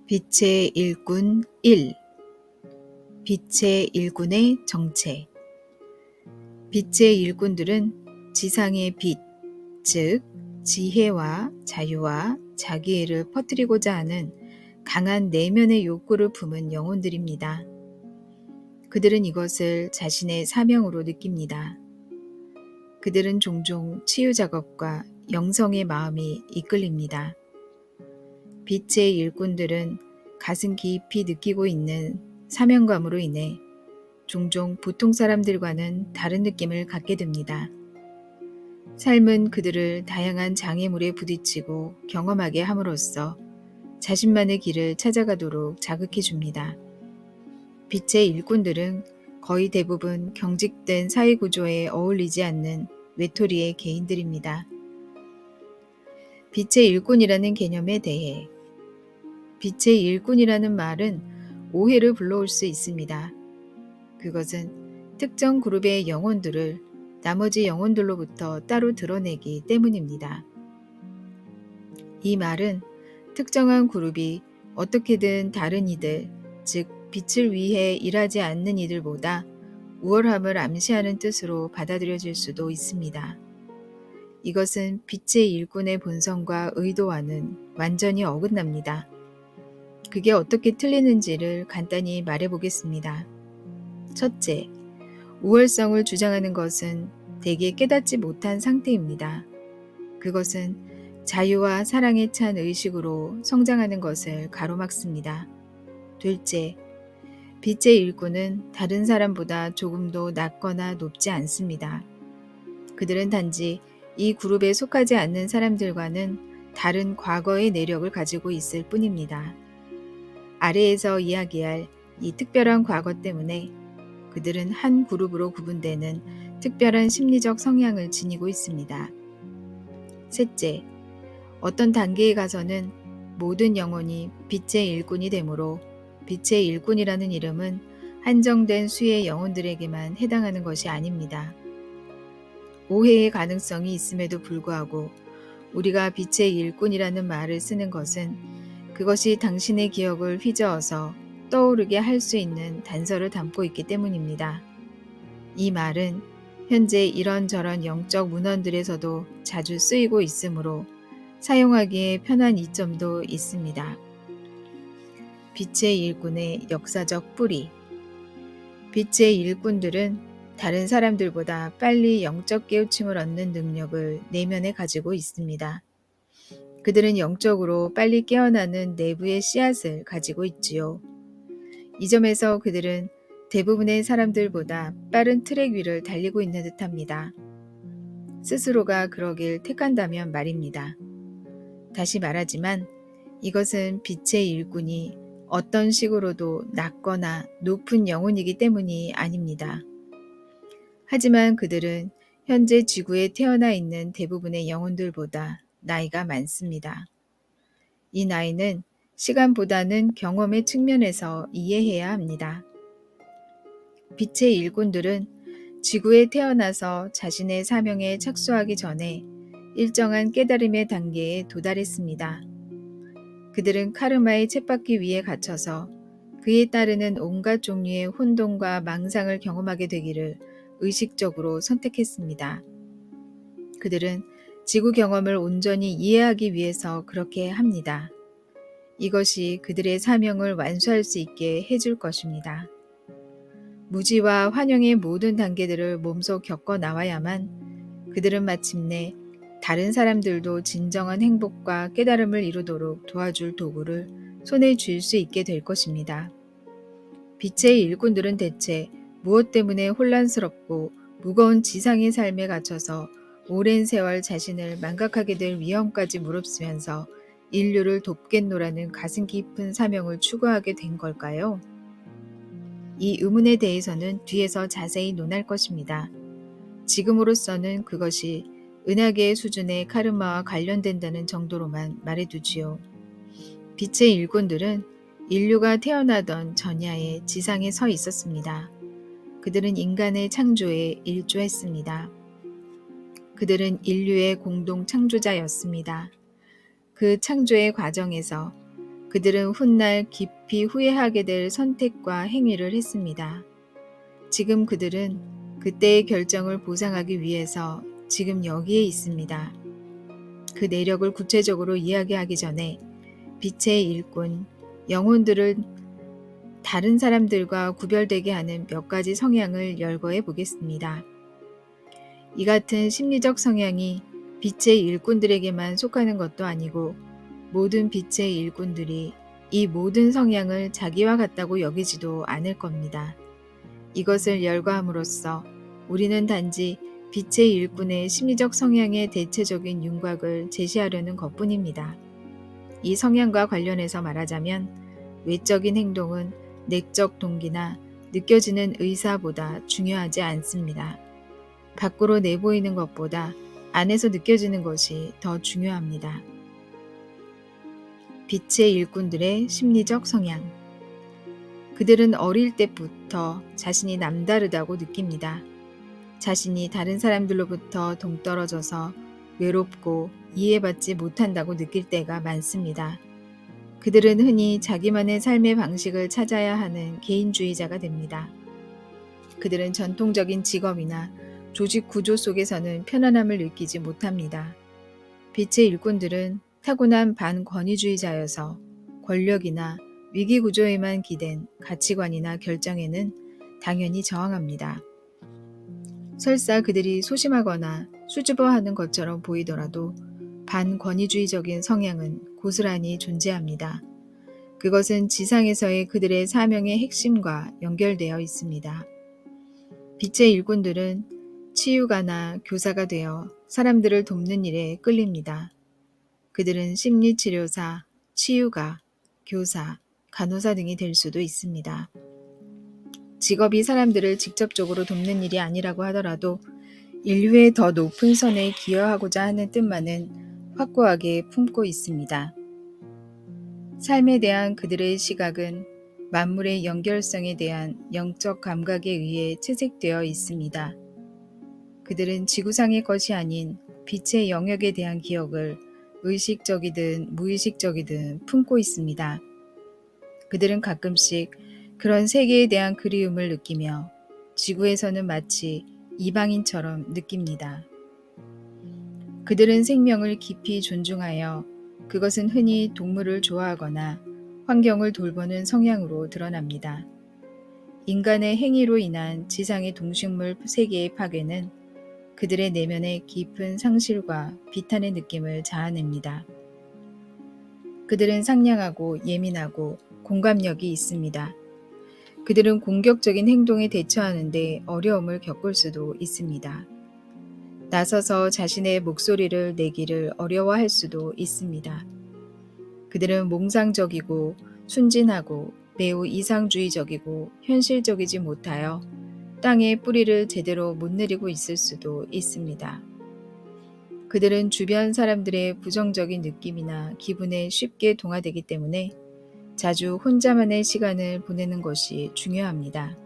빛의 일꾼 1. 빛의 일꾼의 정체. 빛의 일꾼들은 지상의 빛, 즉 지혜와 자유와 자기애를 퍼뜨리고자 하는 강한 내면의 욕구를 품은 영혼들입니다. 그들은 이것을 자신의 사명으로 느낍니다. 그들은 종종 치유 작업과 영성의 마음이 이끌립니다. 빛의 일꾼들은 가슴 깊이 느끼고 있는 사명감으로 인해 종종 보통 사람들과는 다른 느낌을 갖게 됩니다. 삶은 그들을 다양한 장애물에 부딪히고 경험하게 함으로써 자신만의 길을 찾아가도록 자극해 줍니다. 빛의 일꾼들은 거의 대부분 경직된 사회구조에 어울리지 않는 외톨이의 개인들입니다. 빛의 일꾼이라는 개념에 대해 빛의 일꾼이라는 말은 오해를 불러올 수 있습니다. 그것은 특정 그룹의 영혼들을 나머지 영혼들로부터 따로 드러내기 때문입니다. 이 말은 특정한 그룹이 어떻게든 다른 이들, 즉 빛을 위해 일하지 않는 이들보다 우월함을 암시하는 뜻으로 받아들여질 수도 있습니다. 이것은 빛의 일꾼의 본성과 의도와는 완전히 어긋납니다. 그게 어떻게 틀리는지를 간단히 말해보겠습니다. 첫째, 우월성을 주장하는 것은 대개 깨닫지 못한 상태입니다. 그것은 자유와 사랑에 찬 의식으로 성장하는 것을 가로막습니다. 둘째, 빛의 일꾼은 다른 사람보다 조금도 낮거나 높지 않습니다. 그들은 단지 이 그룹에 속하지 않는 사람들과는 다른 과거의 내력을 가지고 있을 뿐입니다. 아래에서 이야기할 이 특별한 과거 때문에 그들은 한 그룹으로 구분되는 특별한 심리적 성향을 지니고 있습니다. 셋째, 어떤 단계에 가서는 모든 영혼이 빛의 일꾼이 되므로 빛의 일꾼이라는 이름은 한정된 수의 영혼들에게만 해당하는 것이 아닙니다. 오해의 가능성이 있음에도 불구하고 우리가 빛의 일꾼이라는 말을 쓰는 것은 그것이 당신의 기억을 휘저어서 떠오르게 할 수 있는 단서를 담고 있기 때문입니다. 이 말은 현재 이런저런 영적 문헌들에서도 자주 쓰이고 있으므로 사용하기에 편한 이점도 있습니다. 빛의 일꾼의 역사적 뿌리. 빛의 일꾼들은 다른 사람들보다 빨리 영적 깨우침을 얻는 능력을 내면에 가지고 있습니다. 그들은 영적으로 빨리 깨어나는 내부의 씨앗을 가지고 있지요. 이 점에서 그들은 대부분의 사람들보다 빠른 트랙 위를 달리고 있는 듯합니다. 스스로가 그러길 택한다면 말입니다. 다시 말하지만 이것은 빛의 일꾼이 어떤 식으로도 낮거나 높은 영혼이기 때문이 아닙니다. 하지만 그들은 현재 지구에 태어나 있는 대부분의 영혼들보다 나이가 많습니다. 이 나이는 시간보다는 경험의 측면에서 이해해야 합니다. 빛의 일꾼들은 지구에 태어나서 자신의 사명에 착수하기 전에 일정한 깨달음의 단계에 도달했습니다. 그들은 카르마의 쳇바퀴 위에 갇혀서 그에 따르는 온갖 종류의 혼돈과 망상을 경험하게 되기를 의식적으로 선택했습니다. 그들은 지구 경험을 온전히 이해하기 위해서 그렇게 합니다. 이것이 그들의 사명을 완수할 수 있게 해줄 것입니다. 무지와 환영의 모든 단계들을 몸소 겪어 나와야만 그들은 마침내 다른 사람들도 진정한 행복과 깨달음을 이루도록 도와줄 도구를 손에 쥘 수 있게 될 것입니다. 빛의 일꾼들은 대체 무엇 때문에 혼란스럽고 무거운 지상의 삶에 갇혀서 오랜 세월 자신을 망각하게 될 위험까지 무릅쓰면서 인류를 돕겠노라는 가슴 깊은 사명을 추구하게 된 걸까요? 이 의문에 대해서는 뒤에서 자세히 논할 것입니다. 지금으로서는 그것이 은하계의 수준의 카르마와 관련된다는 정도로만 말해두지요. 빛의 일꾼들은 인류가 태어나던 전야에 지상에 서 있었습니다. 그들은 인간의 창조에 일조했습니다. 그들은 인류의 공동 창조자였습니다. 그 창조의 과정에서 그들은 훗날 깊이 후회하게 될 선택과 행위를 했습니다. 지금 그들은 그때의 결정을 보상하기 위해서 지금 여기에 있습니다. 그 내력을 구체적으로 이야기하기 전에 빛의 일꾼, 영혼들을 다른 사람들과 구별되게 하는 몇 가지 성향을 열거해 보겠습니다. 이 같은 심리적 성향이 빛의 일꾼들에게만 속하는 것도 아니고 모든 빛의 일꾼들이 이 모든 성향을 자기와 같다고 여기지도 않을 겁니다. 이것을 열거함으로써 우리는 단지 빛의 일꾼의 심리적 성향의 대체적인 윤곽을 제시하려는 것뿐입니다. 이 성향과 관련해서 말하자면 외적인 행동은 내적 동기나 느껴지는 의사보다 중요하지 않습니다. 밖으로 내보이는 것보다 안에서 느껴지는 것이 더 중요합니다. 빛의 일꾼들의 심리적 성향. 그들은 어릴 때부터 자신이 남다르다고 느낍니다. 자신이 다른 사람들로부터 동떨어져서 외롭고 이해받지 못한다고 느낄 때가 많습니다. 그들은 흔히 자기만의 삶의 방식을 찾아야 하는 개인주의자가 됩니다. 그들은 전통적인 직업이나 조직 구조 속에서는 편안함을 느끼지 못합니다. 빛의 일꾼들은 타고난 반권위주의자여서 권력이나 위기 구조에만 기댄 가치관이나 결정에는 당연히 저항합니다. 설사 그들이 소심하거나 수줍어하는 것처럼 보이더라도 반권위주의적인 성향은 고스란히 존재합니다. 그것은 지상에서의 그들의 사명의 핵심과 연결되어 있습니다. 빛의 일꾼들은 치유가나 교사가 되어 사람들을 돕는 일에 끌립니다. 그들은 심리치료사, 치유가, 교사, 간호사 등이 될 수도 있습니다. 직업이 사람들을 직접적으로 돕는 일이 아니라고 하더라도 인류의 더 높은 선에 기여하고자 하는 뜻만은 확고하게 품고 있습니다. 삶에 대한 그들의 시각은 만물의 연결성에 대한 영적 감각에 의해 채색되어 있습니다. 그들은 지구상의 것이 아닌 빛의 영역에 대한 기억을 의식적이든 무의식적이든 품고 있습니다. 그들은 가끔씩 그런 세계에 대한 그리움을 느끼며 지구에서는 마치 이방인처럼 느낍니다. 그들은 생명을 깊이 존중하여 그것은 흔히 동물을 좋아하거나 환경을 돌보는 성향으로 드러납니다. 인간의 행위로 인한 지상의 동식물 세계의 파괴는 그들의 내면의 깊은 상실과 비탄의 느낌을 자아냅니다. 그들은 상냥하고 예민하고 공감력이 있습니다. 그들은 공격적인 행동에 대처하는데 어려움을 겪을 수도 있습니다. 나서서 자신의 목소리를 내기를 어려워할 수도 있습니다. 그들은 몽상적이고 순진하고 매우 이상주의적이고 현실적이지 못하여 땅에 뿌리를 제대로 못 내리고 있을 수도 있습니다. 그들은 주변 사람들의 부정적인 느낌이나 기분에 쉽게 동화되기 때문에 자주 혼자만의 시간을 보내는 것이 중요합니다.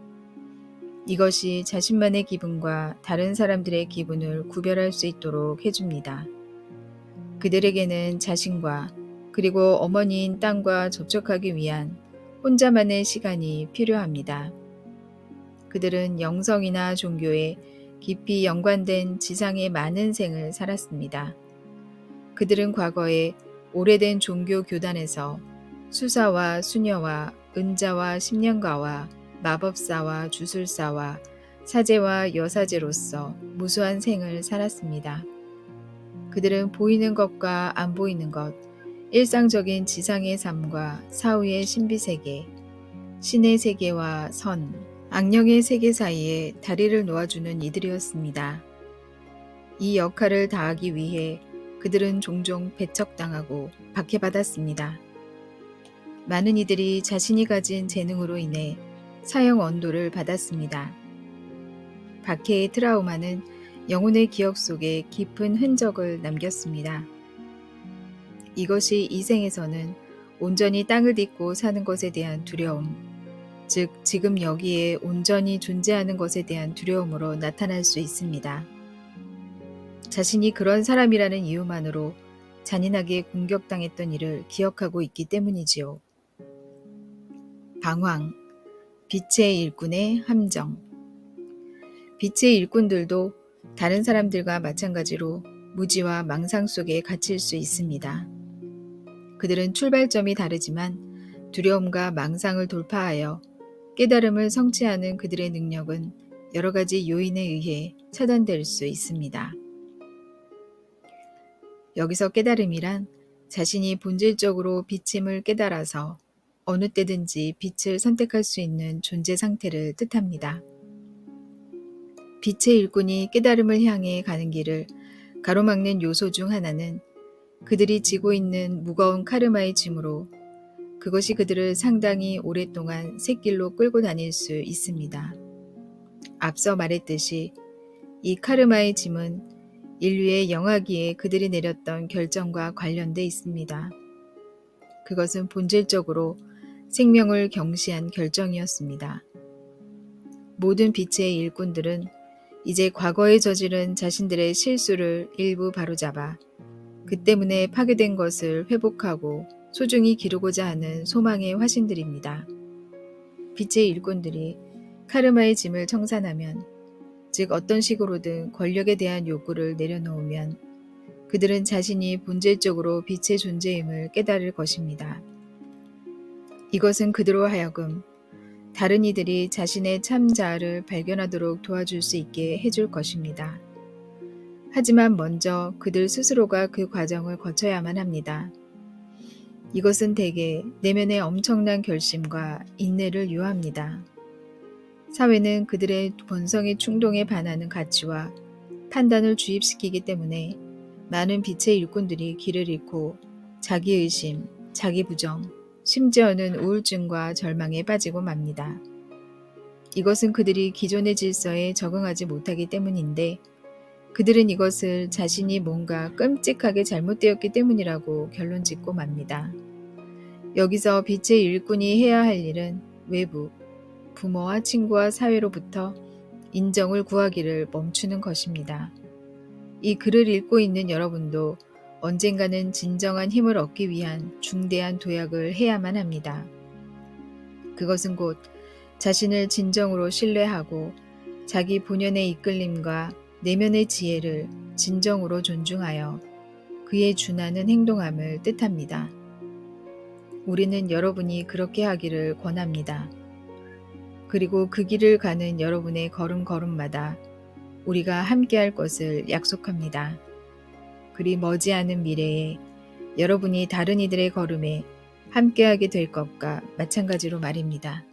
이것이 자신만의 기분과 다른 사람들의 기분을 구별할 수 있도록 해줍니다. 그들에게는 자신과 그리고 어머니인 땅과 접촉하기 위한 혼자만의 시간이 필요합니다. 그들은 영성이나 종교에 깊이 연관된 지상의 많은 생을 살았습니다. 그들은 과거에 오래된 종교 교단에서 수사와 수녀와 은자와 심령가와 마법사와 주술사와 사제와 여사제로서 무수한 생을 살았습니다. 그들은 보이는 것과 안 보이는 것, 일상적인 지상의 삶과 사후의 신비세계, 신의 세계와 선, 악령의 세계 사이에 다리를 놓아주는 이들이었습니다. 이 역할을 다하기 위해 그들은 종종 배척당하고 박해받았습니다. 많은 이들이 자신이 가진 재능으로 인해 사형 언도를 받았습니다. 박해의 트라우마는 영혼의 기억 속에 깊은 흔적을 남겼습니다. 이것이 이 생에서는 온전히 땅을 딛고 사는 것에 대한 두려움, 즉 지금 여기에 온전히 존재하는 것에 대한 두려움으로 나타날 수 있습니다. 자신이 그런 사람이라는 이유만으로 잔인하게 공격당했던 일을 기억하고 있기 때문이지요. 방황, 빛의 일꾼의 함정. 빛의 일꾼들도 다른 사람들과 마찬가지로 무지와 망상 속에 갇힐 수 있습니다. 그들은 출발점이 다르지만 두려움과 망상을 돌파하여 깨달음을 성취하는 그들의 능력은 여러 가지 요인에 의해 차단될 수 있습니다. 여기서 깨달음이란 자신이 본질적으로 빛임을 깨달아서 어느 때든지 빛을 선택할 수 있는 존재 상태를 뜻합니다. 빛의 일꾼이 깨달음을 향해 가는 길을 가로막는 요소 중 하나는 그들이 지고 있는 무거운 카르마의 짐으로 그것이 그들을 상당히 오랫동안 샛길로 끌고 다닐 수 있습니다. 앞서 말했듯이 이 카르마의 짐은 인류의 영하기에 그들이 내렸던 결정과 관련돼 있습니다. 그것은 본질적으로 생명을 경시한 결정이었습니다. 모든 빛의 일꾼들은 이제 과거에 저지른 자신들의 실수를 일부 바로잡아 그 때문에 파괴된 것을 회복하고 소중히 기르고자 하는 소망의 화신들입니다. 빛의 일꾼들이 카르마의 짐을 청산하면, 즉 어떤 식으로든 권력에 대한 요구를 내려놓으면 그들은 자신이 본질적으로 빛의 존재임을 깨달을 것입니다. 이것은 그들로 하여금 다른 이들이 자신의 참 자아를 발견하도록 도와줄 수 있게 해줄 것입니다. 하지만 먼저 그들 스스로가 그 과정을 거쳐야만 합니다. 이것은 대개 내면의 엄청난 결심과 인내를 요합니다. 사회는 그들의 본성의 충동에 반하는 가치와 판단을 주입시키기 때문에 많은 빛의 일꾼들이 길을 잃고 자기의심, 자기부정, 심지어는 우울증과 절망에 빠지고 맙니다. 이것은 그들이 기존의 질서에 적응하지 못하기 때문인데, 그들은 이것을 자신이 뭔가 끔찍하게 잘못되었기 때문이라고 결론짓고 맙니다. 여기서 빛의 일꾼이 해야 할 일은 외부, 부모와 친구와 사회로부터 인정을 구하기를 멈추는 것입니다. 이 글을 읽고 있는 여러분도 언젠가는 진정한 힘을 얻기 위한 중대한 도약을 해야만 합니다. 그것은 곧 자신을 진정으로 신뢰하고 자기 본연의 이끌림과 내면의 지혜를 진정으로 존중하여 그에 준하는 행동함을 뜻합니다. 우리는 여러분이 그렇게 하기를 권합니다. 그리고 그 길을 가는 여러분의 걸음걸음마다 우리가 함께할 것을 약속합니다. 그리 머지않은 미래에 여러분이 다른 이들의 걸음에 함께하게 될 것과 마찬가지로 말입니다.